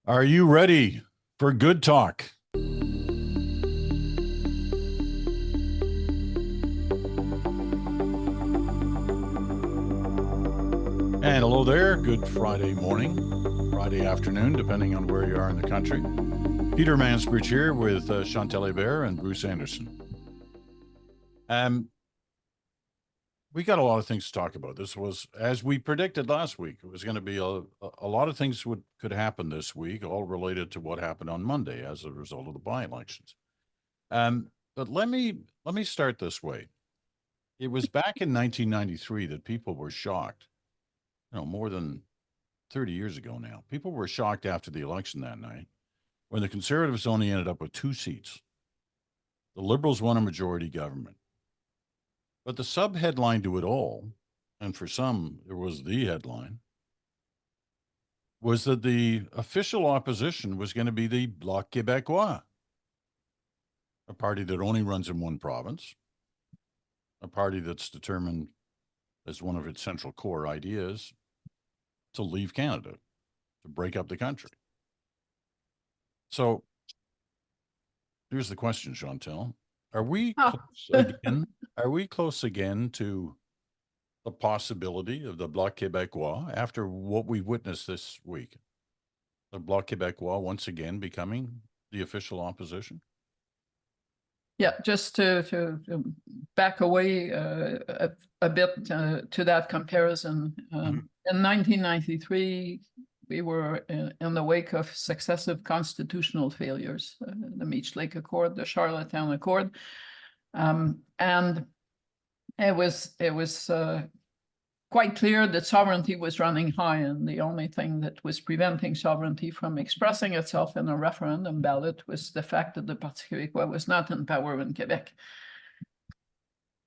Are you ready for good talk? And hello there. Good Friday morning, Friday afternoon, depending on where you are in the country. Peter Mansbridge here with Chantal and Bruce Anderson. We got a lot of things to talk about. This was, as we predicted last week, it was going to be a lot of things could happen this week, all related to what happened on Monday as a result of the by-elections. But let me start this way. It was back in 1993 that people were shocked. More than 30 years ago now. People were shocked after the election that night when the Conservatives only ended up with 2 seats. The Liberals won a majority government. But the sub-headline to it all, and for some it was the headline, was that the official opposition was going to be the Bloc Quebecois, a party that only runs in one province, a party that's determined as one of its central core ideas to leave Canada, to break up the country. So here's the question, Chantal. Are we close again? Are we close again to the possibility of the Bloc Québécois after what we witnessed this week? The Bloc Québécois once again becoming the official opposition? Yeah, just to back away a bit to that comparison. In 1993, we were in the wake of successive constitutional failures, the Meech Lake Accord, the Charlottetown Accord, and it was quite clear that sovereignty was running high, and the only thing that was preventing sovereignty from expressing itself in a referendum ballot was the fact that the Parti Québécois was not in power in Quebec.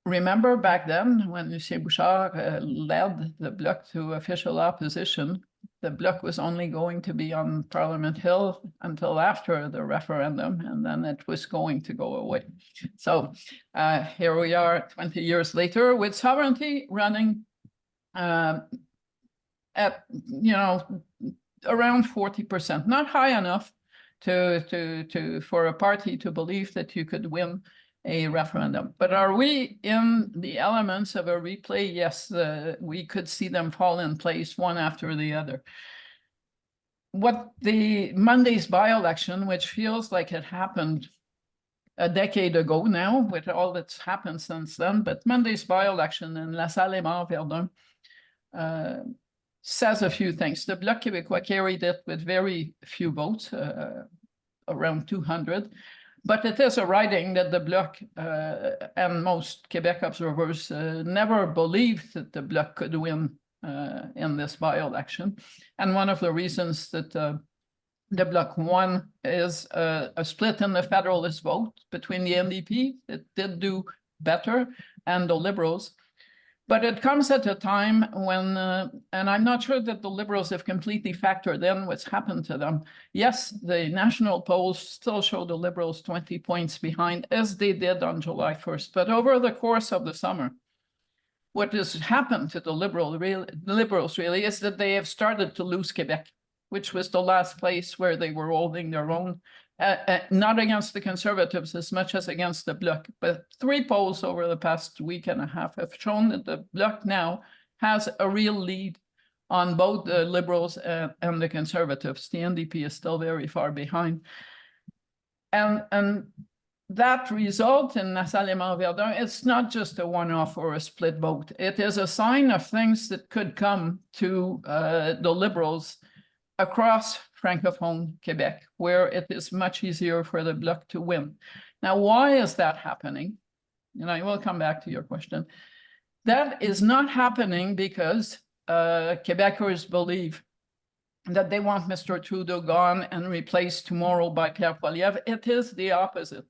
Remember back then when Lucien Bouchard led the Bloc to official opposition, the Bloc was only going to be on Parliament Hill until after the referendum, and then it was going to go away. So here we are 20 years later with sovereignty running at around 40%, not high enough for a party to believe that you could win a referendum. But are we in the elements of a replay? Yes, we could see them fall in place one after the other. What the Monday's by-election, which feels like it happened a decade ago now, with all that's happened since then, but Monday's by-election in La Salle et Verdun says a few things. The Bloc Québécois carried it with very few votes, around 200. But it is a riding that the Bloc and most Quebec observers never believed that the Bloc could win in this by-election. And one of the reasons that the Bloc won is a split in the Federalist vote between the NDP, that did do better, and the Liberals. But it comes at a time when, and I'm not sure that the Liberals have completely factored in what's happened to them. Yes, the national polls still show the Liberals 20 points behind, as they did on July 1st. But over the course of the summer, what has happened to the Liberals really is that they have started to lose Quebec, which was the last place where they were holding their own. Not against the Conservatives as much as against the Bloc, but 3 polls over the past week and a half have shown that the Bloc now has a real lead on both the Liberals and the Conservatives. The NDP is still very far behind. And that result in La Salle et Verdun, it's not just a one-off or a split vote. It is a sign of things that could come to the Liberals across Francophone Quebec, where it is much easier for the Bloc to win. Now, why is that happening? And I will come back to your question. That is not happening because Quebecers believe that they want Mr. Trudeau gone and replaced tomorrow by Pierre Poilievre. It is the opposite.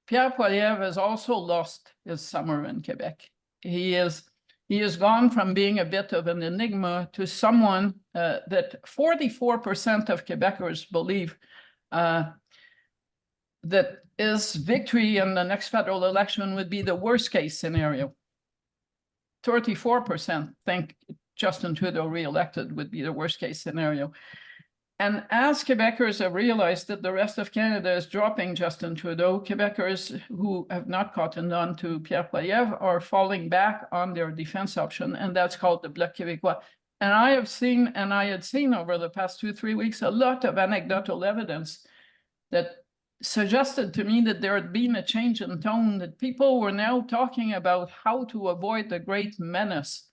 Pierre Poilievre has also lost his summer in Quebec. He has gone from being a bit of an enigma to someone that 44% of Quebecers believe that his victory in the next federal election would be the worst case scenario. 34% think Justin Trudeau re-elected would be the worst case scenario. And as Quebecers have realized that the rest of Canada is dropping Justin Trudeau, Quebecers who have not cottoned on to Pierre Poilievre are falling back on their defense option, and that's called the Bloc Quebecois. And I had seen over the past 2-3 weeks a lot of anecdotal evidence that suggested to me that there had been a change in tone, that people were now talking about how to avoid the great menace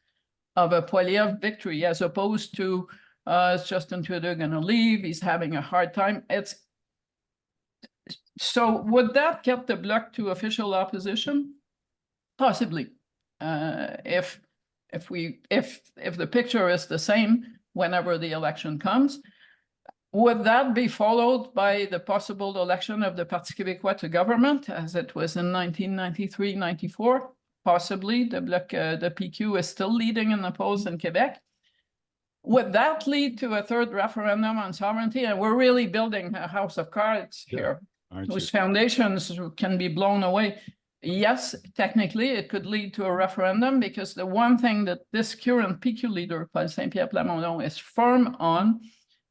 of a Poilievre victory, as opposed to is Justin Trudeau going to leave? He's having a hard time. So would that get the Bloc to official opposition? Possibly. If the picture is the same whenever the election comes, would that be followed by the possible election of the Parti Québécois to government, as it was in 1993-94? Possibly. The Bloc, the PQ is still leading in the polls in Quebec. Would that lead to a third referendum on sovereignty? And we're really building a house of cards here, whose foundations can be blown away. Yes, technically, it could lead to a referendum, because the one thing that this current PQ leader, Paul Saint-Pierre Plamondon, is firm on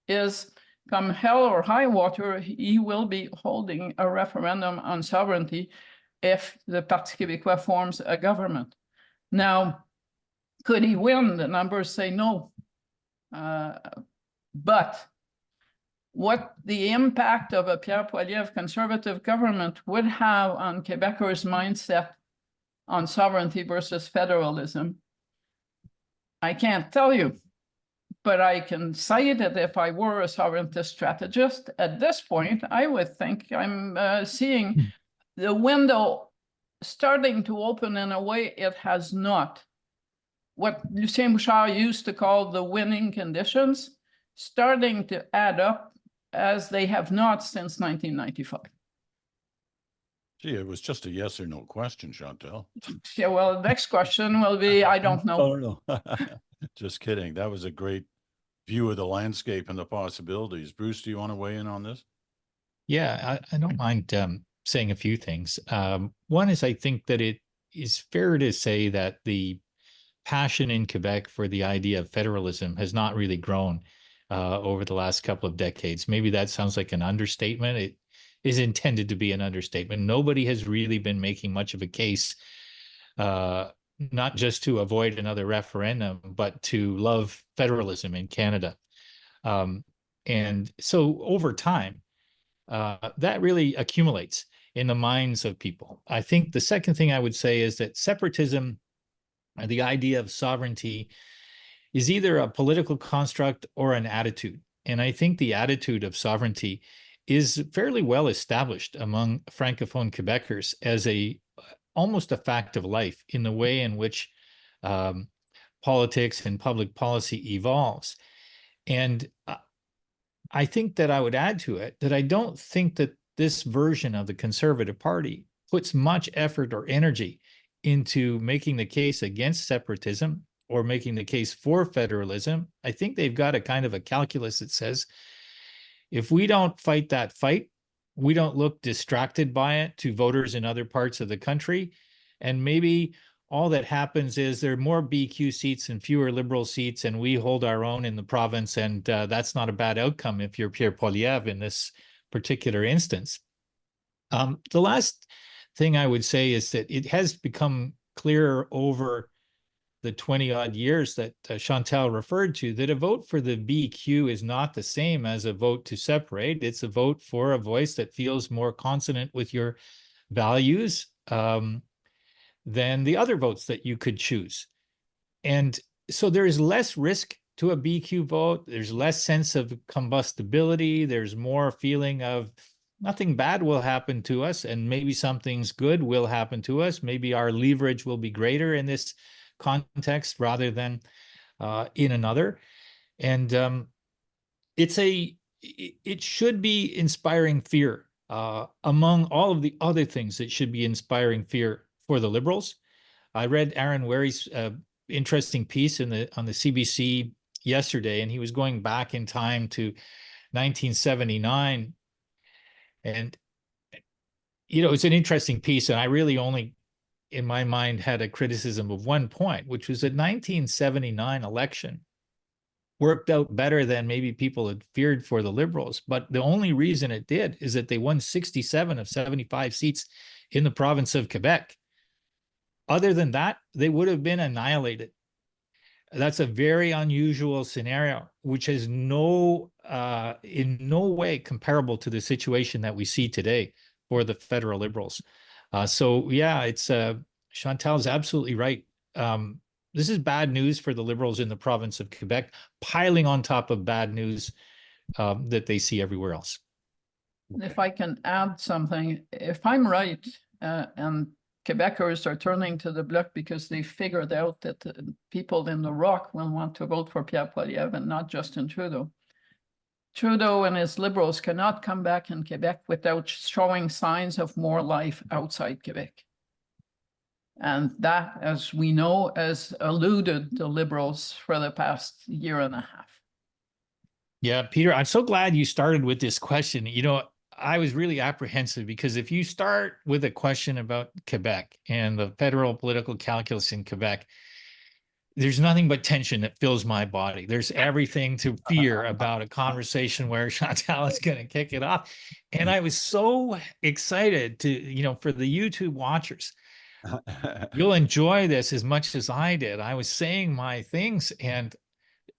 is, come hell or high water, he will be holding a referendum on sovereignty if the Parti Québécois forms a government. Now, could he win? The numbers say no. But what the impact of a Pierre Poilievre conservative government would have on Quebecers' mindset on sovereignty versus federalism, I can't tell you, but I can say that if I were a sovereignist strategist at this point, I would think I'm seeing the window starting to open in a way it has not. What Lucien Bouchard used to call the winning conditions starting to add up, as they have not since 1995. Gee, it was just a yes or no question, Chantal. Yeah, well, the next question will be, I don't know. Oh, no. Just kidding. That was a great view of the landscape and the possibilities. Bruce, do you want to weigh in on this? Yeah, I don't mind saying a few things. One is, I think that it is fair to say that the passion in Quebec for the idea of federalism has not really grown over the last couple of decades. Maybe that sounds like an understatement. It is intended to be an understatement. Nobody has really been making much of a case, not just to avoid another referendum, but to love federalism in Canada. And so over time, that really accumulates in the minds of people. I think the second thing I would say is that separatism, the idea of sovereignty, is either a political construct or an attitude. And I think the attitude of sovereignty is fairly well established among Francophone Quebecers as almost a fact of life in the way in which politics and public policy evolves. And I think that I would add to it that I don't think that this version of the Conservative Party puts much effort or energy into making the case against separatism or making the case for federalism. I think they've got a kind of a calculus that says, if we don't fight that fight, we don't look distracted by it to voters in other parts of the country, and maybe all that happens is there are more BQ seats and fewer Liberal seats, and we hold our own in the province, and that's not a bad outcome if you're Pierre Poilievre in this particular instance. The last thing I would say is that it has become clearer over the 20-odd years that Chantal referred to, that a vote for the BQ is not the same as a vote to separate. It's a vote for a voice that feels more consonant with your values than the other votes that you could choose. And so there is less risk to a BQ vote. There's less sense of combustibility. There's more feeling of nothing bad will happen to us, and maybe something's good will happen to us. Maybe our leverage will be greater in this context rather than in another. And it should be inspiring fear among all of the other things that should be inspiring fear for the Liberals. I read Aaron Ware's interesting piece on the CBC yesterday, and he was going back in time to 1979. And, it's an interesting piece, and I really only, in my mind, had a criticism of one point, which was the 1979 election worked out better than maybe people had feared for the Liberals. But the only reason it did is that they won 67 of 75 seats in the province of Quebec. Other than that, they would have been annihilated. That's a very unusual scenario, which is in no way comparable to the situation that we see today for the federal Liberals. So yeah, it's Chantal's absolutely right. This is bad news for the Liberals in the province of Quebec, piling on top of bad news that they see everywhere else. If I can add something, if I'm right, and Quebecers are turning to the Bloc because they figured out that the people in the Rock will want to vote for Pierre Poilievre and not Justin Trudeau. Trudeau and his Liberals cannot come back in Quebec without showing signs of more life outside Quebec. And that, as we know, has eluded the Liberals for the past year and a half. Yeah, Peter, I'm so glad you started with this question. You know, I was really apprehensive because if you start with a question about Quebec and the federal political calculus in Quebec, there's nothing but tension that fills my body. There's everything to fear about a conversation where Chantal is going to kick it off. And I was so excited to, you know, for the YouTube watchers, you'll enjoy this as much as I did. I was saying my things and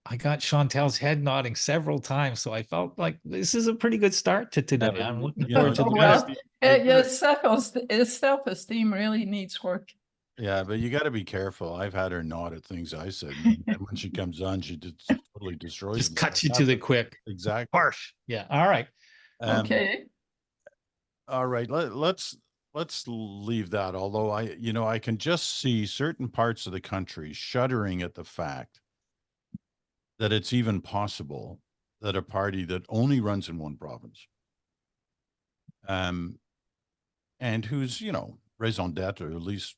I got Chantal's head nodding several times. So I felt like this is a pretty good start to today. I'm looking forward to the Well, rest. his self-esteem really needs work. Yeah, but you got to be careful. I've had her nod at things I said. And when she comes on, she just totally destroys Just them. cuts you to the quick. Exactly. Harsh. Yeah. All right. Okay. All right. Let's leave that. Although I can just see certain parts of the country shuddering at the fact that it's even possible that a party that only runs in one province, and whose, raison d'etre, or at least,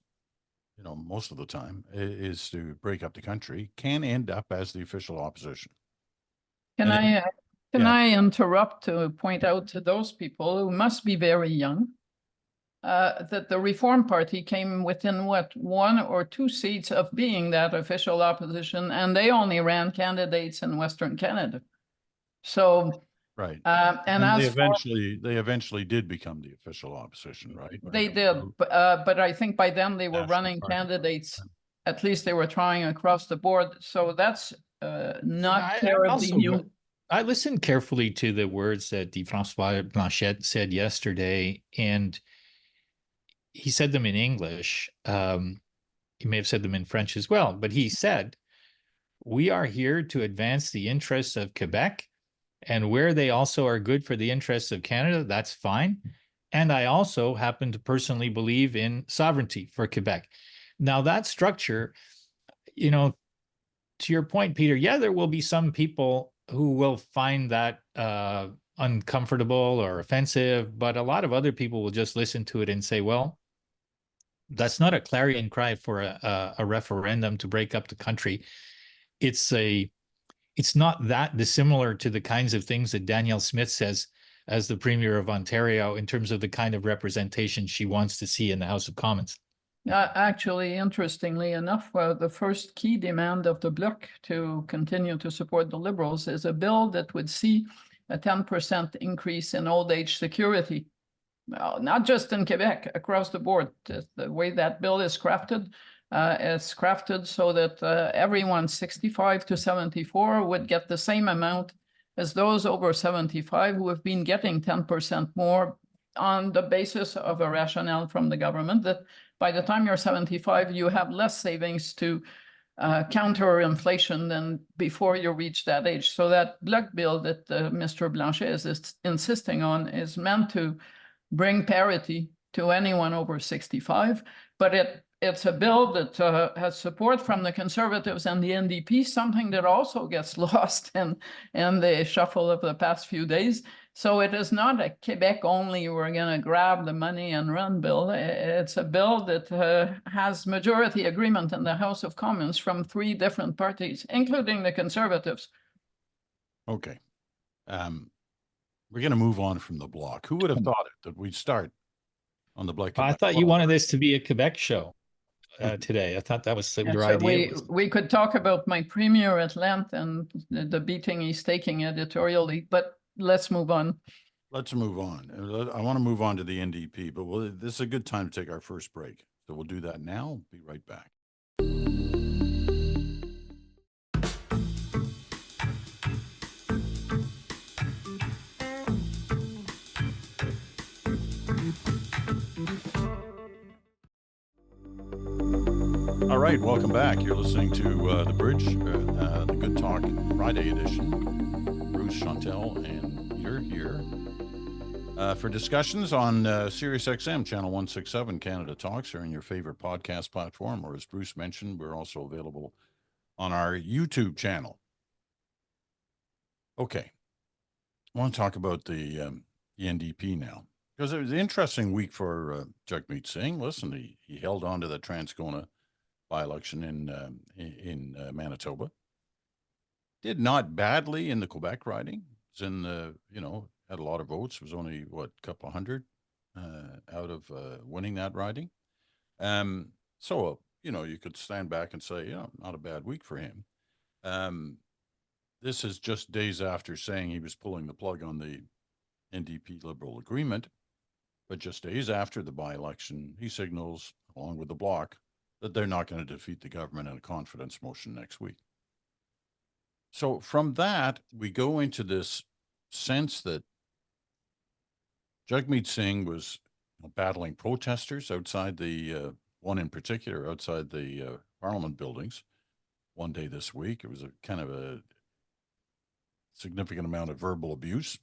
most of the time, is to break up the country, can end up as the official opposition. Can I interrupt to point out to those people who must be very young that the Reform Party came within what, 1 or 2 seats of being that official opposition, and they only ran candidates in Western Canada. So right, and they as eventually did become the official opposition, right? they did, but I think by then they were National running Party. candidates. At least they were trying across the board. So that's not terribly new. I listened carefully to the words that François Blanchet said yesterday, and he said them in English. He may have said them in French as well, but he said, "We are here to advance the interests of Quebec, and where they also are good for the interests of Canada, that's fine. And I also happen to personally believe in sovereignty for Quebec." Now that structure, to your point, Peter, yeah, there will be some people who will find that uncomfortable or offensive, but a lot of other people will just listen to it and say, well, that's not a clarion cry for a referendum to break up the country. It's not that dissimilar to the kinds of things that Danielle Smith says as the Premier of Ontario in terms of the kind of representation she wants to see in the House of Commons. Actually, interestingly enough, the first key demand of the Bloc to continue to support the Liberals is a bill that would see a 10% increase in old age security. Well, not just in Quebec, across the board. The way that bill is crafted, it's crafted so that everyone 65 to 74 would get the same amount as those over 75 who have been getting 10% more on the basis of a rationale from the government that by the time you're 75, you have less savings to counter inflation than before you reach that age. So that Bloc bill that Mr. Blanchet is insisting on is meant to bring parity to anyone over 65, but it's a bill that has support from the Conservatives and the NDP, something that also gets lost in the shuffle of the past few days. So it is not a Quebec only, we're going to grab the money and run bill. It's a bill that has majority agreement in the House of Commons from 3 different parties, including the Conservatives. Okay. We're going to move on from the Bloc. Who would have thought it that we'd start on the Bloc? I thought you wanted this to be a Quebec show. today. I thought that was Yeah, their so idea. we could talk about my premier at length and the beating he's taking editorially, but let's move on. Let's move on. I want to move on to the NDP, but this is a good time to take our first break. So we'll do that now. Be right back. All right, welcome back. You're listening to The Bridge, the Good Talk Friday edition. Bruce, Chantal, and Peter here for discussions on Sirius XM, Channel 167, Canada Talks, or in your favorite podcast platform. Or as Bruce mentioned, we're also available on our YouTube channel. Okay, I want to talk about the NDP now, because it was an interesting week for Jagmeet Singh. Listen, he held on to the Transcona by-election in Manitoba. Did not badly in the Quebec riding. Was in the, had a lot of votes. It was only, a couple hundred out of winning that riding. So, you could stand back and say, not a bad week for him. This is just days after saying he was pulling the plug on the NDP Liberal agreement. But just days after the by-election, he signals, along with the Bloc, that they're not going to defeat the government in a confidence motion next week. So from that, we go into this sense that Jagmeet Singh was battling protesters outside the, one in particular, outside the Parliament buildings one day this week. It was a kind of a significant amount of verbal abuse.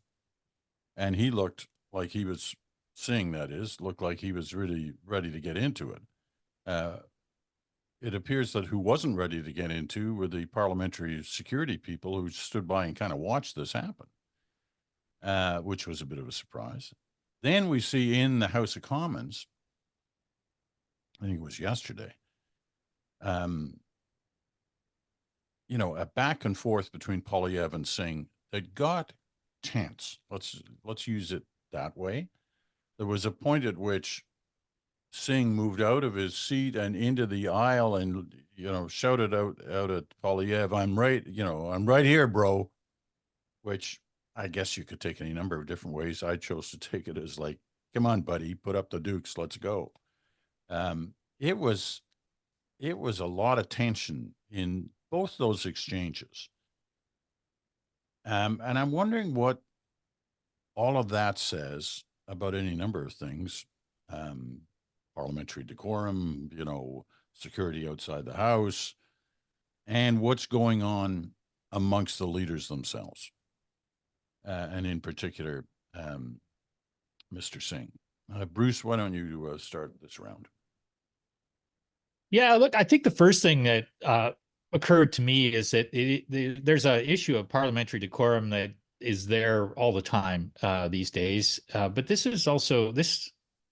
And he looked like he was, Singh that is, looked like he was really ready to get into it. It appears that who wasn't ready to get into were the parliamentary security people who stood by and kind of watched this happen, which was a bit of a surprise. Then we see in the House of Commons, I think it was yesterday, a back and forth between Poilievre and Singh that got tense. Let's use it that way. There was a point at which Singh moved out of his seat and into the aisle and, shouted out at Poilievre, I'm right here, bro, which I guess you could take any number of different ways. I chose to take it as like, come on, buddy, put up the dukes, let's go. It was a lot of tension in both those exchanges. And I'm wondering what all of that says about any number of things. Parliamentary decorum, security outside the House, and what's going on amongst the leaders themselves. And in particular, Mr. Singh. Bruce, why don't you start this round? Yeah, look, I think the first thing that occurred to me is that there's an issue of parliamentary decorum that is there all the time these days. But this is also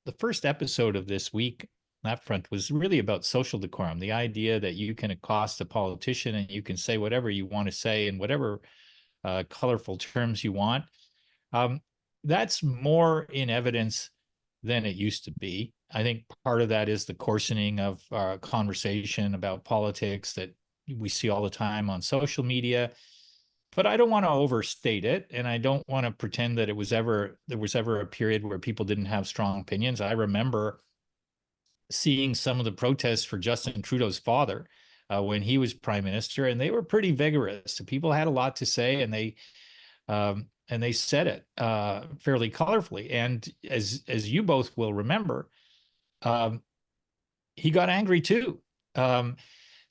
the first episode of this week on that front was really about social decorum, the idea that you can accost a politician and you can say whatever you want to say in whatever colorful terms you want. That's more in evidence than it used to be. I think part of that is the coarsening of conversation about politics that we see all the time on social media. But I don't want to overstate it, and I don't want to pretend that there was ever a period where people didn't have strong opinions. I remember seeing some of the protests for Justin Trudeau's father when he was prime minister, and they were pretty vigorous. People had a lot to say, and they said it fairly colorfully. And as you both will remember, he got angry too.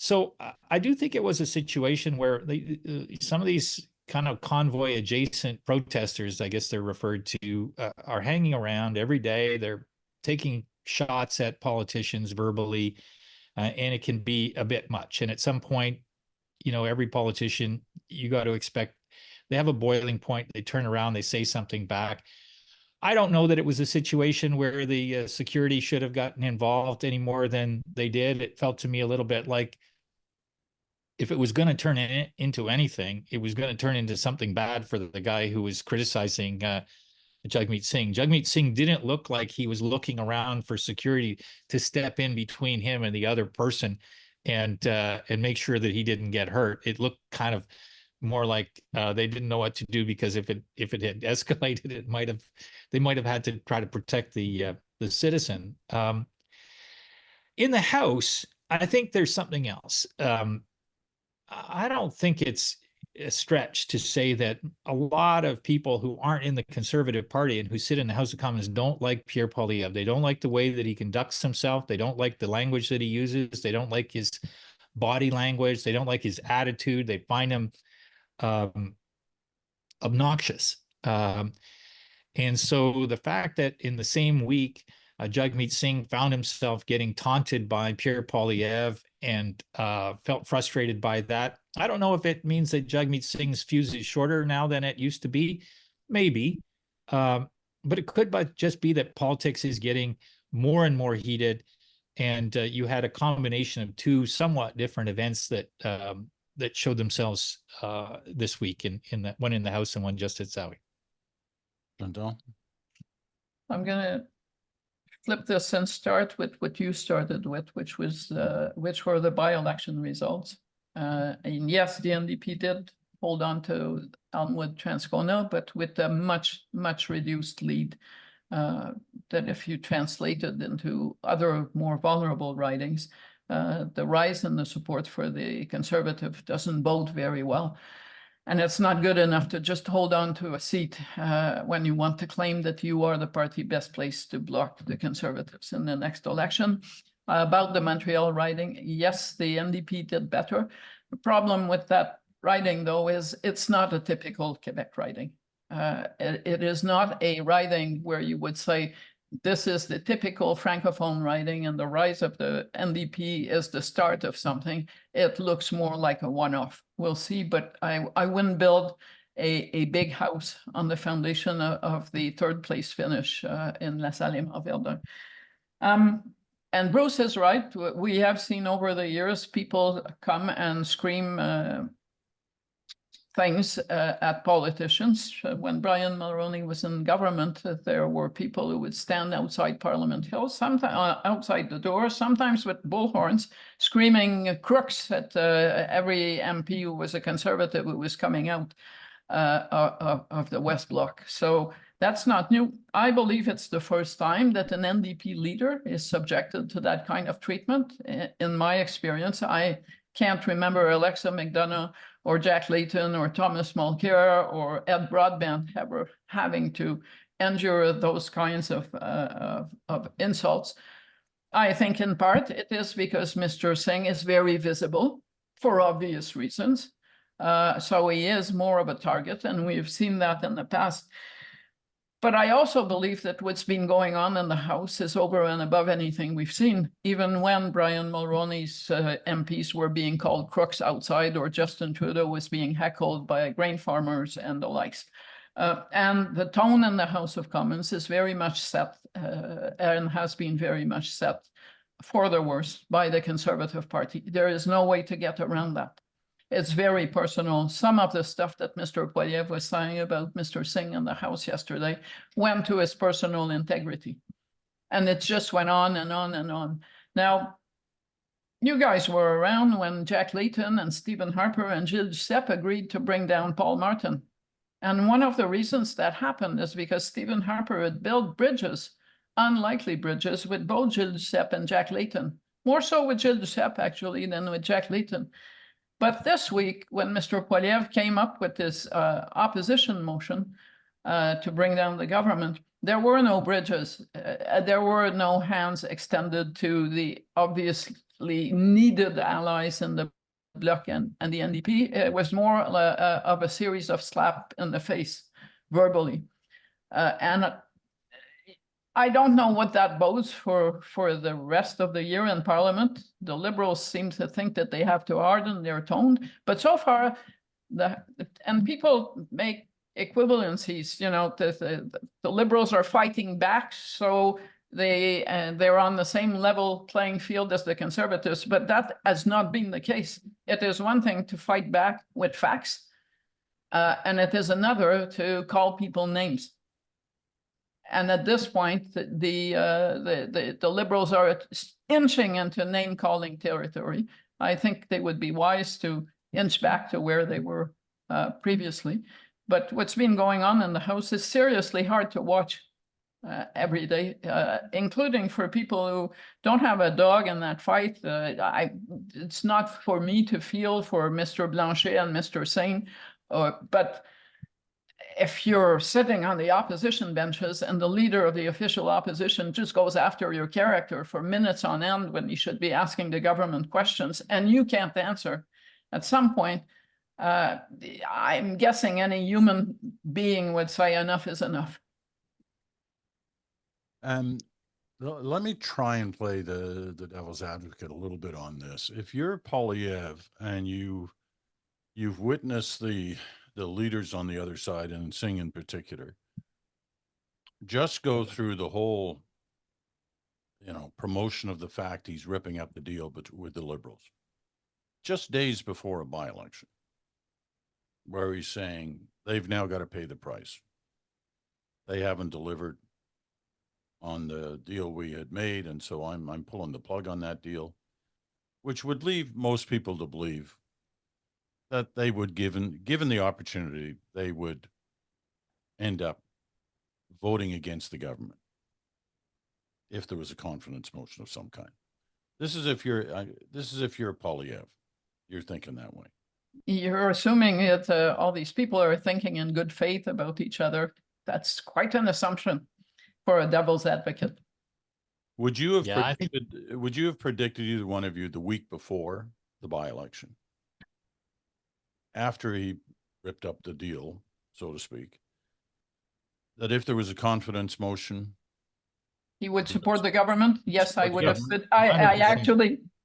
So I do think it was a situation where some of these kind of convoy adjacent protesters, I guess they're referred to, are hanging around every day. They're taking shots at politicians verbally, and it can be a bit much. And at some point, every politician, you got to expect, they have a boiling point. They turn around, they say something back. I don't know that it was a situation where the security should have gotten involved any more than they did. It felt to me a little bit like if it was going to turn into anything, it was going to turn into something bad for the guy who was criticizing Jagmeet Singh. Jagmeet Singh didn't look like he was looking around for security to step in between him and the other person and make sure that he didn't get hurt. It looked kind of more like they didn't know what to do, because if it had escalated, they might have had to try to protect the citizen. In the House, I think there's something else. I don't think it's a stretch to say that a lot of people who aren't in the Conservative Party and who sit in the House of Commons don't like Pierre Poilievre. They don't like the way that he conducts himself. They don't like the language that he uses. They don't like his body language. They don't like his attitude. They find him obnoxious. And so the fact that in the same week, Jagmeet Singh found himself getting taunted by Pierre Poilievre and felt frustrated by that. I don't know if it means that Jagmeet Singh's fuse is shorter now than it used to be. Maybe. But it could just be that politics is getting more and more heated. And you had a combination of two somewhat different events that showed themselves this week, in that one in the House and one just at Zowie. Chantal? I'm going to flip this and start with what you started with, which were the by-election results. And yes, the NDP did hold on to Elmwood Transcona, but with a much reduced lead that if you translate it into other more vulnerable ridings, the rise in the support for the Conservative doesn't bode very well. And it's not good enough to just hold on to a seat when you want to claim that you are the party best placed to block the Conservatives in the next election. About the Montreal riding, yes, the NDP did better. The problem with that riding, though, is it's not a typical Quebec riding. It is not a riding where you would say, this is the typical Francophone riding and the rise of the NDP is the start of something. It looks more like a one-off. We'll see, but I wouldn't build a big house on the foundation of the third place finish in La Salle et Verdun. And Bruce is right. We have seen over the years people come and scream things at politicians. When Brian Mulroney was in government, there were people who would stand outside Parliament Hill, sometimes outside the door, sometimes with bullhorns, screaming crooks at every MP who was a Conservative who was coming out of the West Bloc. So that's not new. I believe it's the first time that an NDP leader is subjected to that kind of treatment. In my experience, I can't remember Alexa McDonough or Jack Layton or Thomas Mulcair or Ed Broadbent ever having to endure those kinds of insults. I think in part it is because Mr. Singh is very visible for obvious reasons. So he is more of a target, and we've seen that in the past. But I also believe that what's been going on in the House is over and above anything we've seen, even when Brian Mulroney's MPs were being called crooks outside, or Justin Trudeau was being heckled by grain farmers and the likes. And the tone in the House of Commons is very much set and has been very much set for the worse by the Conservative Party. There is no way to get around that. It's very personal. Some of the stuff that Mr. Poilievre was saying about Mr. Singh in the House yesterday went to his personal integrity. And it just went on and on and on. Now, you guys were around when Jack Layton and Stephen Harper and Gilles Duceppe agreed to bring down Paul Martin. And one of the reasons that happened is because Stephen Harper had built bridges, unlikely bridges, with both Gilles Duceppe and Jack Layton. More so with Gilles Duceppe, actually, than with Jack Layton. But this week, when Mr. Poilievre came up with this opposition motion to bring down the government, there were no bridges. There were no hands extended to the obviously needed allies in the Bloc and the NDP. It was more of a series of slap in the face verbally. And I don't know what that bodes for the rest of the year in Parliament. The Liberals seem to think that they have to harden their tone, but so far, and people make equivalencies. You know, the Liberals are fighting back, so they're on the same level playing field as the Conservatives, but that has not been the case. It is one thing to fight back with facts, and it is another to call people names. And at this point, the Liberals are inching into name-calling territory. I think they would be wise to inch back to where they were previously. But what's been going on in the House is seriously hard to watch every day, including for people who don't have a dog in that fight. It's not for me to feel for Mr. Blanchet and Mr. Singhs, but if you're sitting on the opposition benches and the leader of the official opposition just goes after your character for minutes on end when he should be asking the government questions and you can't answer, at some point, I'm guessing any human being would say enough is enough. Let me try and play the devil's advocate a little bit on this. If you're Poilievre and you've witnessed the leaders on the other side, and Singh in particular, just go through the whole, promotion of the fact he's ripping up the deal with the Liberals, just days before a by-election, where he's saying they've now got to pay the price. They haven't delivered on the deal we had made, and so I'm pulling the plug on that deal, which would leave most people to believe that they would, given the opportunity, they would end up voting against the government if there was a confidence motion of some kind. This is if you're a Poilievre, you're thinking that way. You're assuming that all these people are thinking in good faith about each other. That's quite an assumption for a devil's advocate. Would you have predicted, either one of you, the week before the by-election, after he ripped up the deal, so to speak, that if there was a confidence motion, he would support the government? Yes, I would have. I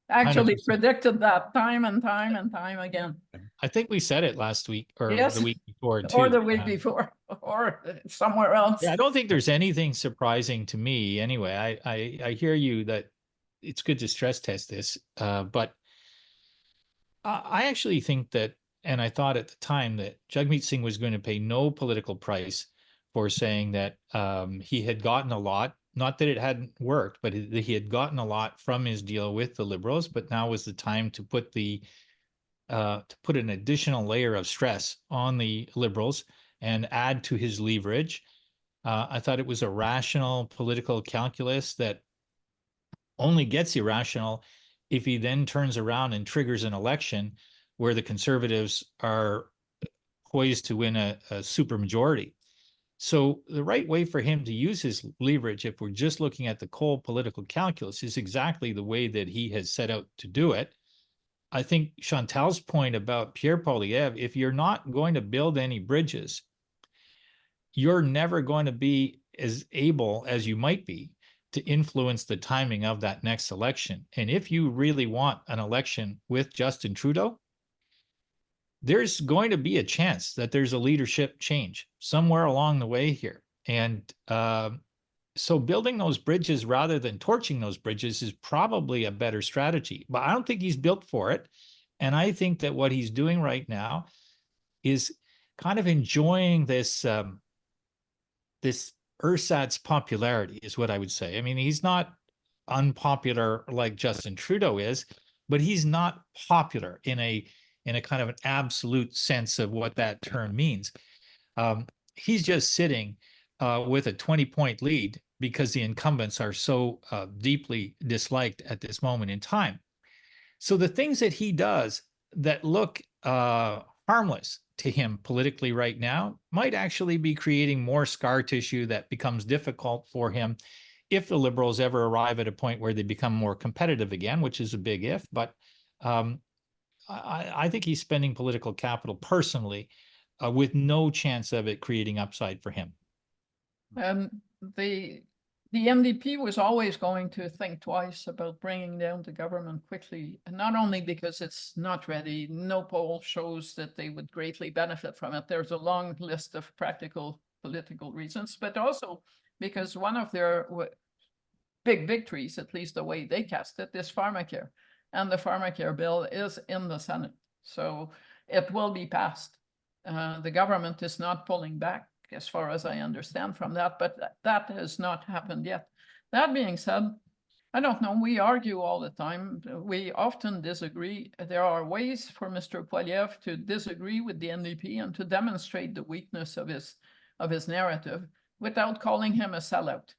actually predicted that time and time and time again. I think we said it last week or Yes, the week before too. or the week before, or somewhere else. Yeah, I don't think there's anything surprising to me anyway. I hear you that it's good to stress test this, but I actually think that, and I thought at the time that Jagmeet Singh was going to pay no political price for saying that he had gotten a lot, not that it hadn't worked, but he had gotten a lot from his deal with the Liberals, but now was the time to put an additional layer of stress on the Liberals and add to his leverage. I thought it was a rational political calculus that only gets irrational if he then turns around and triggers an election where the Conservatives are poised to win a supermajority. So the right way for him to use his leverage, if we're just looking at the cold political calculus, is exactly the way that he has set out to do it. I think Chantal's point about Pierre Poilievre, if you're not going to build any bridges, you're never going to be as able as you might be to influence the timing of that next election. And if you really want an election with Justin Trudeau, there's going to be a chance that there's a leadership change somewhere along the way here. And so building those bridges rather than torching those bridges is probably a better strategy. But I don't think he's built for it. And I think that what he's doing right now is kind of enjoying this this ersatz popularity is what I would say. I mean, he's not unpopular like Justin Trudeau is, but he's not popular in a kind of an absolute sense of what that term means. He's just sitting with a 20-point lead because the incumbents are so deeply disliked at this moment in time. So the things that he does that look harmless to him politically right now might actually be creating more scar tissue that becomes difficult for him if the Liberals ever arrive at a point where they become more competitive again, which is a big if. But I think he's spending political capital personally with no chance of it creating upside for him. The NDP was always going to think twice about bringing down the government quickly, and not only because it's not ready, no poll shows that they would greatly benefit from it. There's a long list of practical political reasons, but also because one of their big victories, at least the way they cast it, is pharmacare. And the pharmacare bill is in the Senate, so it will be passed. The government is not pulling back. as far as I understand from that, but that has not happened yet. That being said, I don't know, we argue all the time. We often disagree. There are ways for Mr. Poilievre to disagree with the NDP and to demonstrate the weakness of his narrative without calling him a sellout.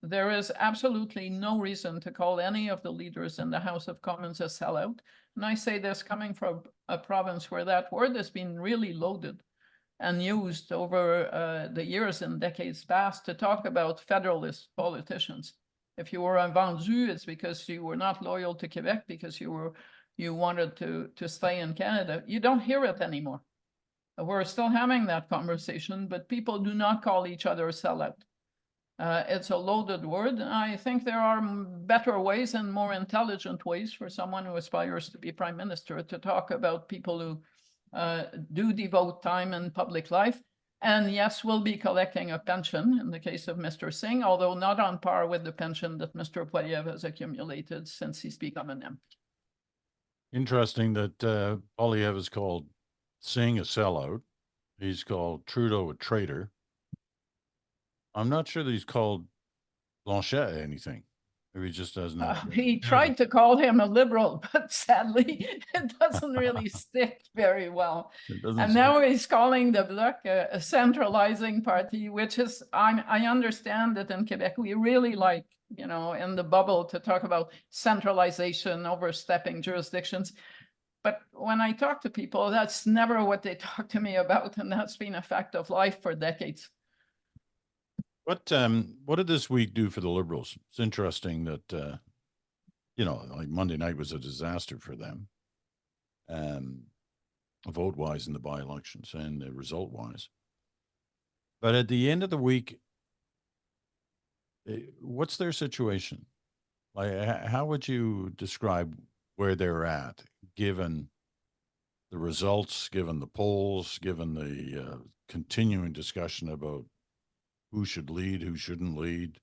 There is absolutely no reason to call any of the leaders in the House of Commons a sellout. And I say this coming from a province where that word has been really loaded and used over the years and decades past to talk about federalist politicians. If you were un vendu, it's because you were not loyal to Quebec, because you wanted to stay in Canada. You don't hear it anymore. We're still having that conversation, but people do not call each other sellout. It's a loaded word. I think there are better ways and more intelligent ways for someone who aspires to be prime minister to talk about people who do devote time in public life. And yes, we'll be collecting a pension in the case of Mr. Singh, although not on par with the pension that Mr. Poilievre has accumulated since he's become an MP. Interesting that Poilievre has called Singh a sellout. He's called Trudeau a traitor. I'm not sure that he's called Blanchet anything. Maybe he just doesn't know. He tried to call him a liberal, but sadly, it doesn't really stick very well. And now he's calling the Bloc a centralizing party, which is, I understand that in Quebec, we really like, you know, in the bubble to talk about centralization, overstepping jurisdictions. But when I talk to people, that's never what they talk to me about. And that's been a fact of life for decades. What did this week do for the Liberals? It's interesting that, you know, like Monday night was a disaster for them, vote-wise in the by-elections and the result-wise. But at the end of the week, what's their situation? Like, how would you describe where they're at, given the results, given the polls, given the continuing discussion about who should lead, who shouldn't lead,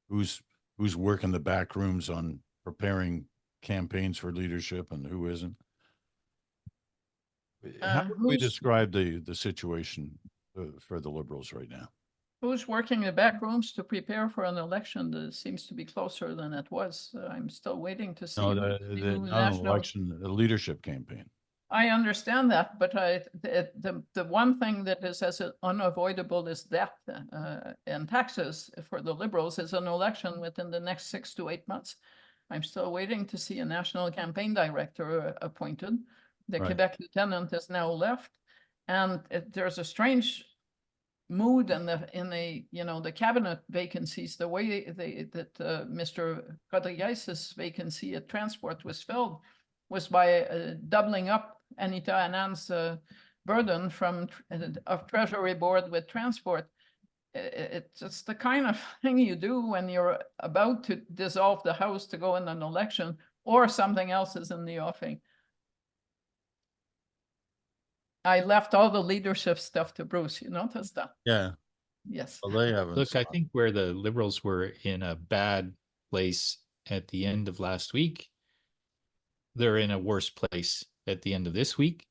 who's working the back rooms on preparing campaigns for leadership and who isn't? How would we describe the situation for the Liberals right now? Who's working the back rooms to prepare for an election that seems to be closer than it was? I'm still waiting to see. No, not an election, a leadership campaign. I understand that, but the one thing that is as unavoidable as debt and taxes for the Liberals is an election within the next 6 to 8 months. I'm still waiting to see a national campaign director appointed. The Quebec lieutenant has now left, and there's a strange mood in the you know, the cabinet vacancies. The way that Mr. Rodriguez's vacancy at transport was filled was by doubling up Anita Anand's burden of Treasury Board with transport. It's the kind of thing you do when you're about to dissolve the House to go in an election or something else is in the offing. I left all the leadership stuff to Bruce. You noticed that? Yeah. Yes. Well, they haven't. Look, I think where the Liberals were in a bad place at the end of last week, they're in a worse place at the end of this week.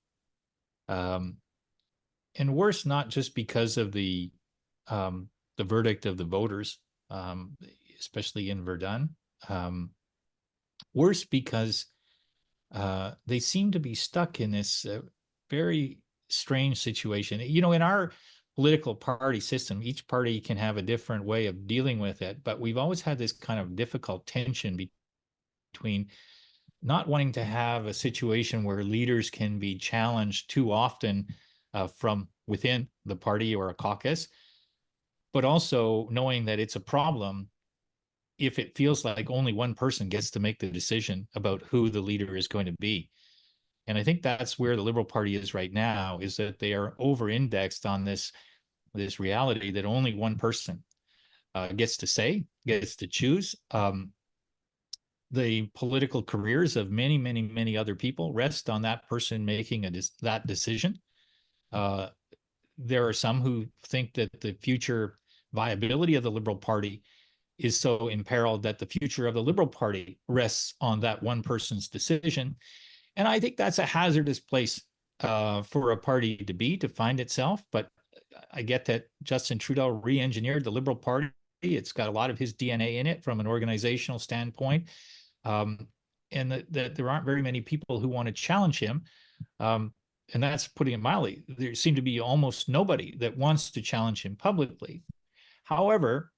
And worse, not just because of the verdict of the voters, especially in Verdun. Worse because they seem to be stuck in this very strange situation. You know, in our political party system, each party can have a different way of dealing with it, but we've always had this kind of difficult tension between not wanting to have a situation where leaders can be challenged too often from within the party or a caucus, but also knowing that it's a problem if it feels like only one person gets to make the decision about who the leader is going to be. And I think that's where the Liberal Party is right now, is that they are over-indexed on this reality that only one person gets to say, gets to choose. The political careers of many, many, many other people rest on that person making that decision. There are some who think that the future viability of the Liberal Party is so imperiled that the future of the Liberal Party rests on that one person's decision. And I think that's a hazardous place for a party to find itself. But I get that Justin Trudeau re-engineered the Liberal Party. It's got a lot of his DNA in it from an organizational standpoint. And that there aren't very many people who want to challenge him. And that's putting it mildly. There seem to be almost nobody that wants to challenge him publicly. However,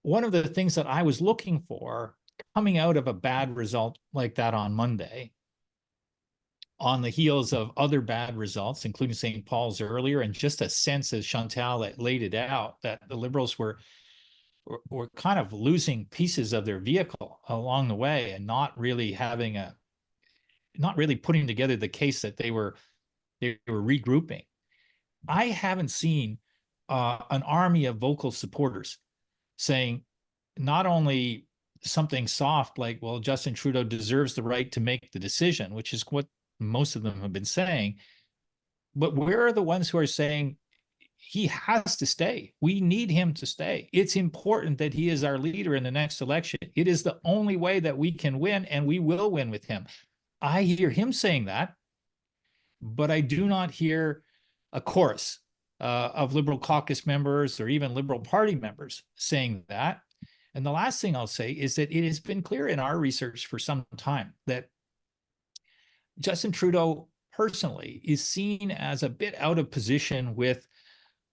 one of the things that I was looking for coming out of a bad result like that on Monday, on the heels of other bad results, including St. Paul's earlier, and just a sense, as Chantal laid it out, that the Liberals were kind of losing pieces of their vehicle along the way and not really putting together the case that they were regrouping. I haven't seen an army of vocal supporters saying not only something soft like, well, Justin Trudeau deserves the right to make the decision, which is what most of them have been saying, but where are the ones who are saying he has to stay? We need him to stay. It's important that he is our leader in the next election. It is the only way that we can win, and we will win with him. I hear him saying that, but I do not hear a chorus of Liberal caucus members or even Liberal Party members saying that. And the last thing I'll say is that it has been clear in our research for some time that Justin Trudeau personally is seen as a bit out of position with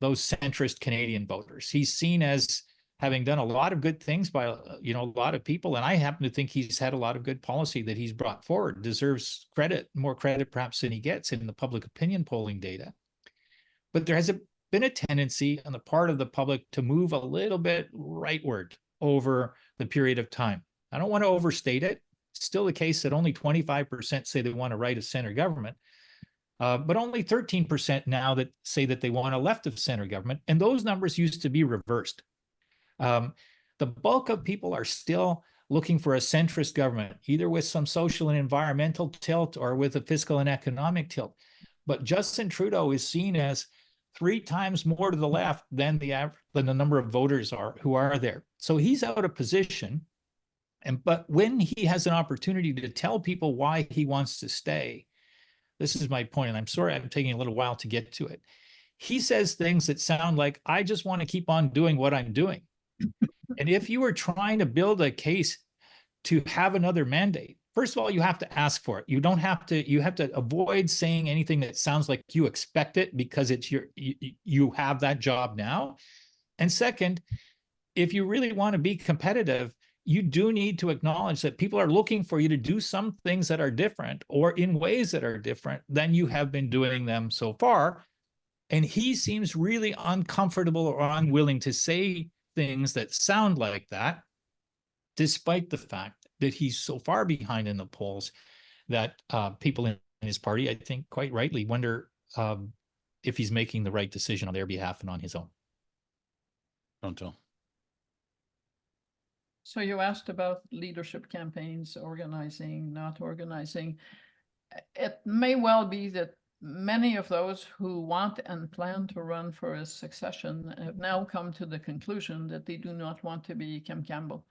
those centrist Canadian voters. He's seen as having done a lot of good things by, a lot of people. And I happen to think he's had a lot of good policy that he's brought forward, deserves credit, more credit perhaps than he gets in the public opinion polling data. But there has been a tendency on the part of the public to move a little bit rightward over the period of time. I don't want to overstate it. It's still the case that only 25% say they want a right of center government, but only 13% now that say that they want a left of center government. And those numbers used to be reversed. The bulk of people are still looking for a centrist government, either with some social and environmental tilt or with a fiscal and economic tilt. But Justin Trudeau is seen as 3 times more to the left than the number of voters who are there. So he's out of position. But when he has an opportunity to tell people why he wants to stay, this is my point, and I'm sorry I'm taking a little while to get to it. He says things that sound like, I just want to keep on doing what I'm doing. And if you were trying to build a case to have another mandate, first of all, you have to ask for it. You have to avoid saying anything that sounds like you expect it because it's you have that job now. And second, if you really want to be competitive, you do need to acknowledge that people are looking for you to do some things that are different or in ways that are different than you have been doing them so far. And he seems really uncomfortable or unwilling to say things that sound like that, despite the fact that he's so far behind in the polls that people in his party, I think quite rightly, wonder if he's making the right decision on their behalf and on his own. Don't tell. So you asked about leadership campaigns, organizing, not organizing. It may well be that many of those who want and plan to run for a succession have now come to the conclusion that they do not want to be Kim Campbell,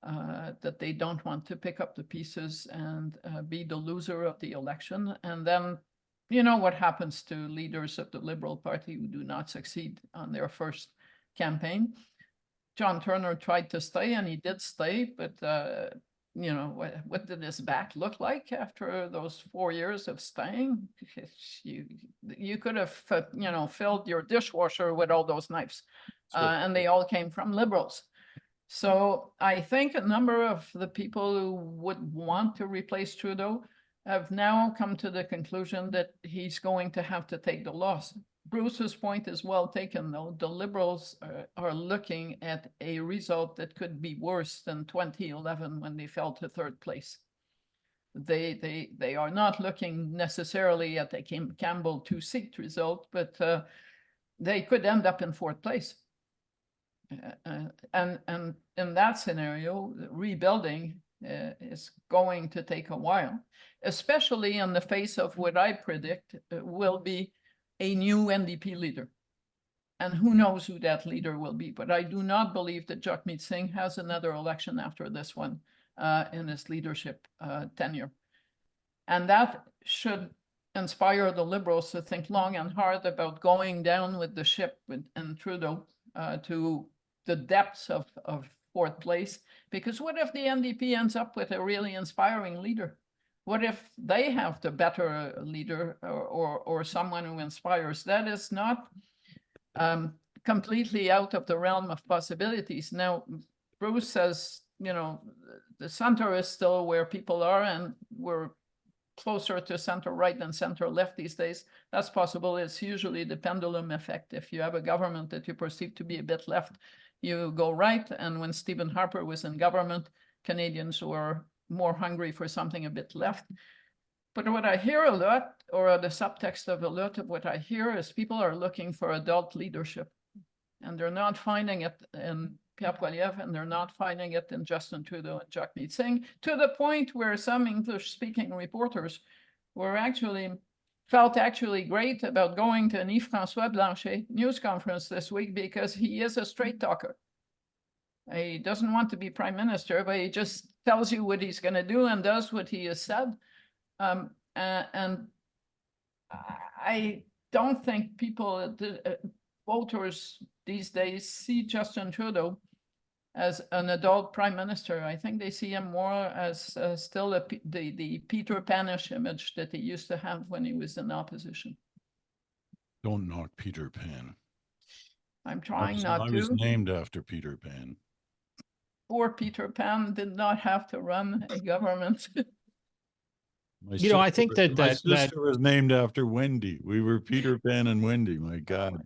that they don't want to pick up the pieces and be the loser of the election. And then, you know what happens to leaders of the Liberal Party who do not succeed on their first campaign. John Turner tried to stay, and he did stay, but what did his back look like after those 4 years of staying? You could have, filled your dishwasher with all those knives, and they all came from Liberals. So I think a number of the people who would want to replace Trudeau have now come to the conclusion that he's going to have to take the loss. Bruce's point is well taken, though. The Liberals are looking at a result that could be worse than 2011 when they fell to 3rd place. They are not looking necessarily at a Kim Campbell 2-seat result, but they could end up in 4th place. And in that scenario, rebuilding is going to take a while, especially in the face of what I predict will be a new NDP leader. And who knows who that leader will be. But I do not believe that Jagmeet Singh has another election after this one in his leadership tenure. And that should inspire the Liberals to think long and hard about going down with the ship and Trudeau to the depths of fourth place. Because what if the NDP ends up with a really inspiring leader? What if they have the better leader or someone who inspires? That is not completely out of the realm of possibilities. Now, Bruce says, you know, the center is still where people are, and we're closer to center right than center left these days. That's possible. It's usually the pendulum effect. If you have a government that you perceive to be a bit left, you go right. And when Stephen Harper was in government, Canadians were more hungry for something a bit left. But what I hear a lot, or the subtext of a lot of what I hear, is people are looking for adult leadership. And they're not finding it in Pierre Poilievre, and they're not finding it in Justin Trudeau and Jagmeet Singh, to the point where some English-speaking reporters were felt great about going to an Yves-François Blanchet news conference this week because he is a straight talker. He doesn't want to be prime minister, but he just tells you what he's going to do and does what he has said. And I don't think people, voters these days, see Justin Trudeau as an adult prime minister. I think they see him more as still the Peter Panish image that he used to have when he was in opposition. Don't knock Peter Pan. I'm trying not to. I was named after Peter Pan. Poor Peter Pan did not have to run a government. I think my sister was named after Wendy. We were Peter Pan and Wendy. My God.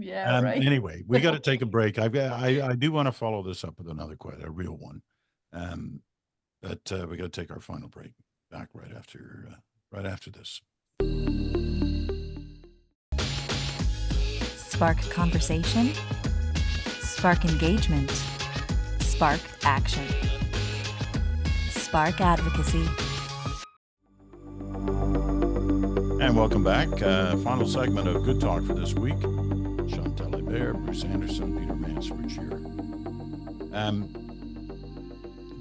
Yeah, right. Anyway, we got to take a break. I do want to follow this up with another a real one. But we got to take our final break. Back right after this. Spark conversation. Spark engagement. Spark action. Spark advocacy. And welcome back. Final segment of Good Talk for this week. Chantal and Bruce Anderson, Peter Mansbridge here.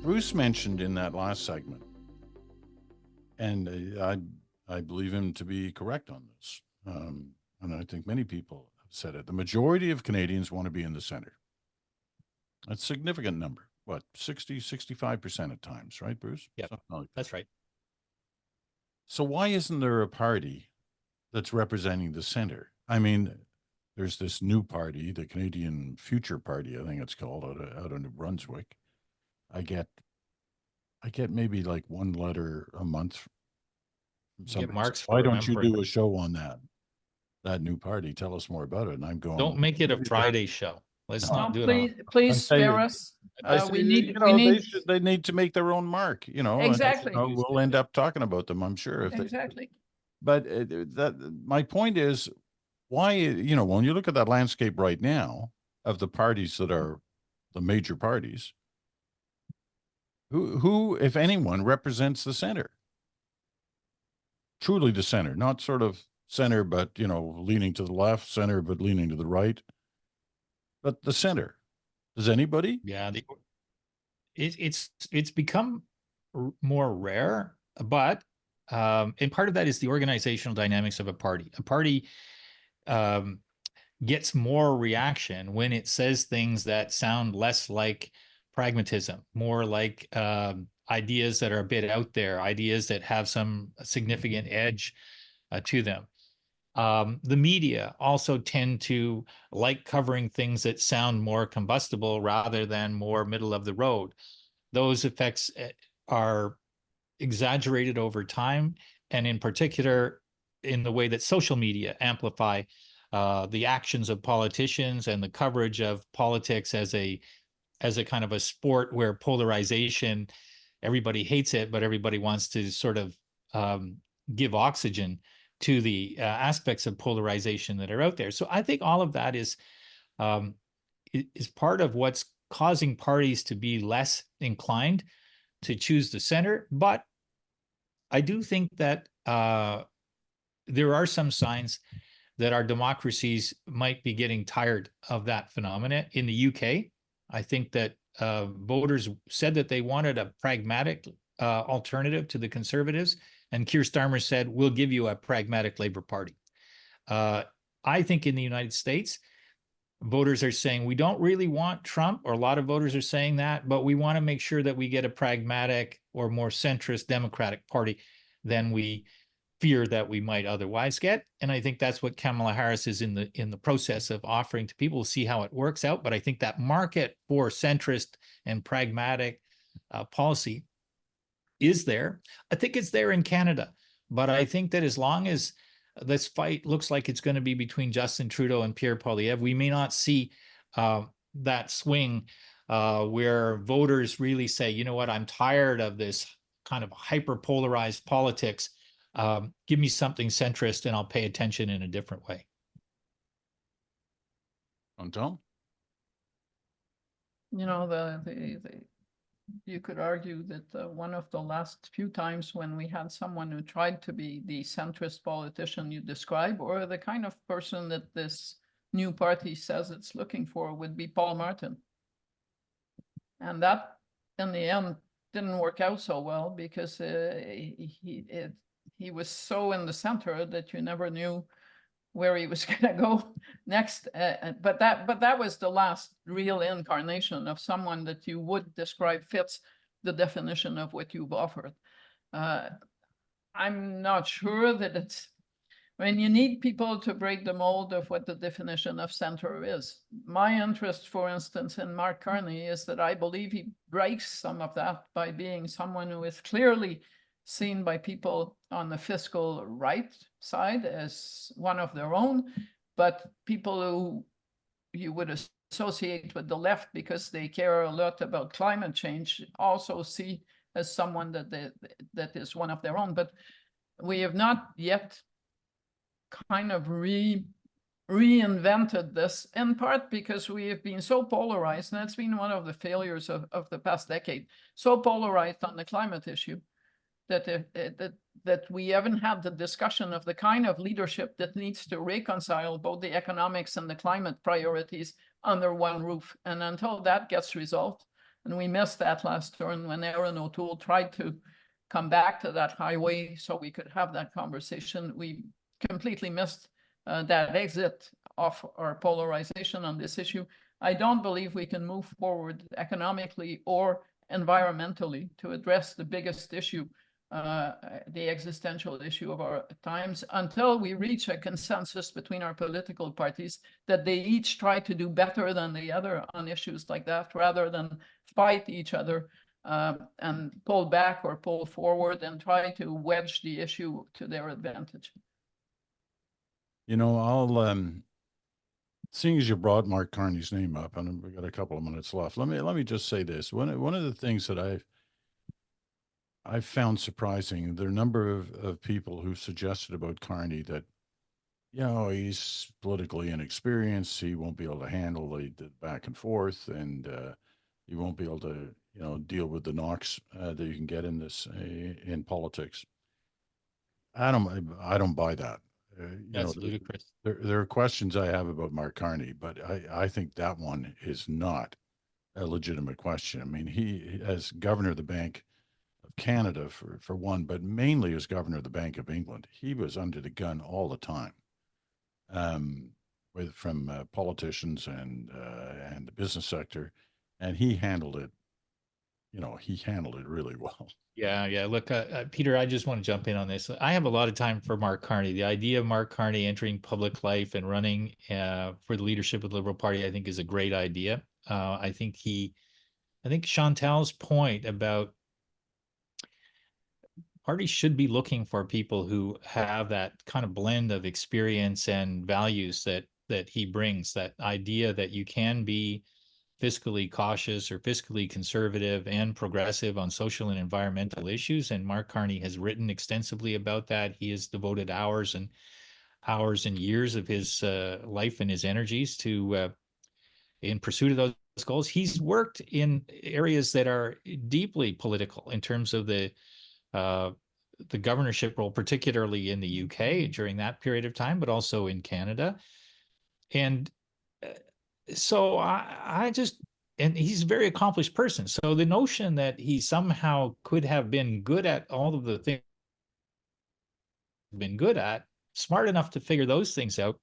Bruce mentioned in that last segment, and I believe him to be correct on this, and I think many people have said it, the majority of Canadians want to be in the center. That's a significant number. What, 60, 65% at times, right, Bruce? Yeah, like that's right. So why isn't there a party that's representing the center? I mean, there's this new party, the Canadian Future Party, I think it's called, out of New Brunswick. I get maybe like one letter a month from somebody. Marks Why don't you do a show on that new party? Tell us more about it. And I'm going. Don't make it a Friday show. Let's not do it. Please spare us. We need. They need to make their own mark. Exactly. And, we'll end up talking about them, I'm sure. Exactly. But my point is, why, when you look at that landscape right now of the parties that are the major parties, who, if anyone, represents the center? Truly the center, not sort of center, but, leaning to the left, center, but leaning to the right. But the center. Does anybody? Yeah, it's become more rare, but and part of that is the organizational dynamics of a party. A party gets more reaction when it says things that sound less like pragmatism, more like ideas that are a bit out there, ideas that have some significant edge to them. The media also tend to like covering things that sound more combustible rather than more middle of the road. Those effects are exaggerated over time, and in particular in the way that social media amplify the actions of politicians and the coverage of politics as a kind of a sport where polarization, everybody hates it, but everybody wants to sort of give oxygen to the aspects of polarization that are out there. So I think all of that is part of what's causing parties to be less inclined to choose the center. But I do think that there are some signs that our democracies might be getting tired of that phenomena. In the UK, I think that voters said that they wanted a pragmatic alternative to the Conservatives. And Keir Starmer said, we'll give you a pragmatic Labour Party. I think in the United States, voters are saying we don't really want Trump, or a lot of voters are saying that, but we want to make sure that we get a pragmatic or more centrist Democratic Party than we fear that we might otherwise get. And I think that's what Kamala Harris is in the process of offering to people. We'll see how it works out. But I think that market for centrist and pragmatic policy is there. I think it's there in Canada. But I think that as long as this fight looks like it's going to be between Justin Trudeau and Pierre Poilievre, we may not see that swing where voters really say, you know what, I'm tired of this kind of hyper-polarized politics. Give me something centrist and I'll pay attention in a different way. Chantal? You know, you could argue that one of the last few times when we had someone who tried to be the centrist politician you describe, or the kind of person that this new party says it's looking for, would be Paul Martin. And that, in the end, didn't work out so well because he was so in the center that you never knew where he was going to go next. But that was the last real incarnation of someone that you would describe fits the definition of what you've offered. I'm not sure that it's, I mean, you need people to break the mold of what the definition of center is. My interest, for instance, in Mark Carney is that I believe he breaks some of that by being someone who is clearly seen by people on the fiscal right side as one of their own, but people who you would associate with the left because they care a lot about climate change also see as someone that is one of their own. But we have not yet kind of reinvented this, in part because we have been so polarized, and that's been one of the failures of the past decade, so polarized on the climate issue that we haven't had the discussion of the kind of leadership that needs to reconcile both the economics and the climate priorities under one roof. And until that gets resolved, and we missed that last turn when Erin O'Toole tried to come back to that highway so we could have that conversation, we completely missed that exit of our polarization on this issue. I don't believe we can move forward economically or environmentally to address the biggest issue, the existential issue of our times, until we reach a consensus between our political parties that they each try to do better than the other on issues like that, rather than fight each other and pull back or pull forward and try to wedge the issue to their advantage. You know, I'll seeing as you brought Mark Carney's name up, and we've got a couple of minutes left, let me just say this. One of the things that I've found surprising, there are a number of people who suggested about Carney that, you know, he's politically inexperienced, he won't be able to handle the back and forth, and he won't be able to, you know, deal with the knocks that you can get in this in politics. I don't buy that. That's ludicrous. There are questions I have about Mark Carney, but I think that one is not a legitimate question. I mean, he, as governor of the Bank of Canada for one, but mainly as governor of the Bank of England, he was under the gun all the time, from politicians and the business sector, and he handled it. You know, he handled it really well. Yeah. Look, Peter, I just want to jump in on this. I have a lot of time for Mark Carney. The idea of Mark Carney entering public life and running for the leadership of the Liberal Party, I think, is a great idea. I think Chantal's point about parties should be looking for people who have that kind of blend of experience and values that he brings. That idea that you can be fiscally cautious or fiscally conservative and progressive on social and environmental issues. And Mark Carney has written extensively about that. He has devoted hours and years of his life and his energies to in pursuit of those goals. He's worked in areas that are deeply political in terms of the governorship role, particularly in the UK during that period of time, but also in Canada. And so and he's a very accomplished person. So the notion that he somehow could have been good at all of the things been good at, smart enough to figure those things out,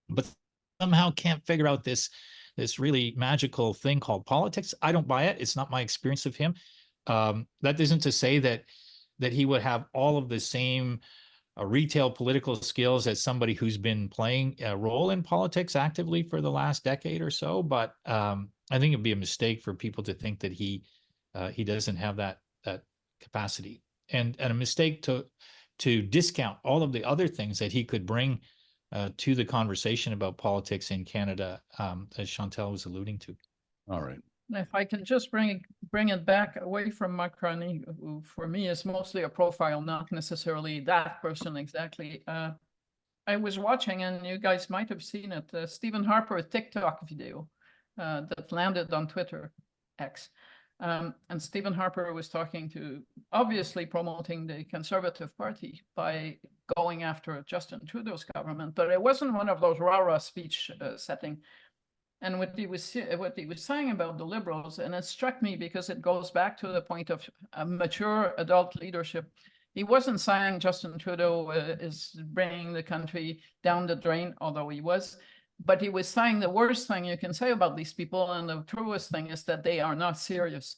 but somehow can't figure out this really magical thing called politics. I don't buy it. It's not my experience of him. That isn't to say that he would have all of the same retail political skills as somebody who's been playing a role in politics actively for the last decade or so. But I think it'd be a mistake for people to think that he doesn't have that capacity, and a mistake to discount all of the other things that he could bring to the conversation about politics in Canada, as Chantal was alluding to. All right. If I can just bring it back away from Mark Carney, who for me is mostly a profile, not necessarily that person exactly. I was watching, and you guys might have seen it, Stephen Harper TikTok video that landed on Twitter, X. And Stephen Harper was obviously promoting the Conservative Party by going after Justin Trudeau's government, but it wasn't one of those rah-rah speech setting. And what he was saying about the Liberals, and it struck me because it goes back to the point of mature adult leadership. He wasn't saying Justin Trudeau is bringing the country down the drain, although he was, but he was saying the worst thing you can say about these people, and the truest thing is that they are not serious.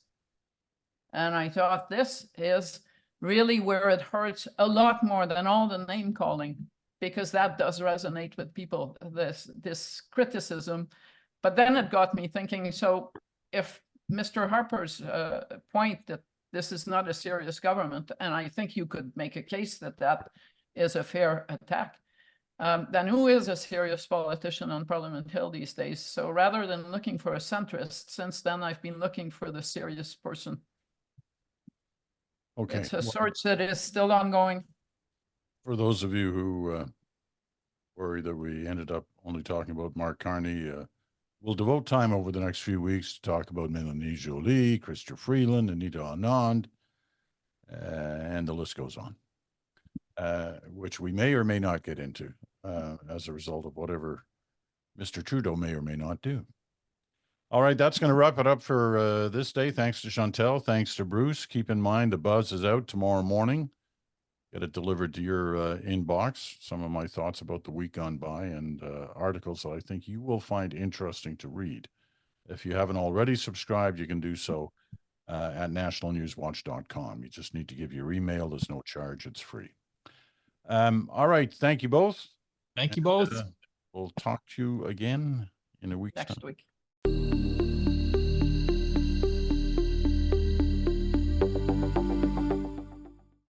And I thought this is really where it hurts a lot more than all the name calling, because that does resonate with people, this criticism. But then it got me thinking, so if Mr. Harper's point that this is not a serious government, and I think you could make a case that that is a fair attack, then who is a serious politician on Parliament Hill these days? So rather than looking for a centrist, since then I've been looking for the serious person. Okay. It's a search that is still ongoing. For those of you who worry that we ended up only talking about Mark Carney, we'll devote time over the next few weeks to talk about Mélanie Joly, Chrystia Freeland, Anita Anand, and the list goes on, which we may or may not get into as a result of whatever Mr. Trudeau may or may not do. All right, that's going to wrap it up for this day. Thanks to Chantal. Thanks to Bruce. Keep in mind, the buzz is out tomorrow morning. Get it delivered to your inbox. Some of my thoughts about the week gone by and articles that I think you will find interesting to read. If you haven't already subscribed, you can do so at nationalnewswatch.com. You just need to give your email. There's no charge. It's free. All right. Thank you both. Thank you both. We'll talk to you again in a week's time. Next week.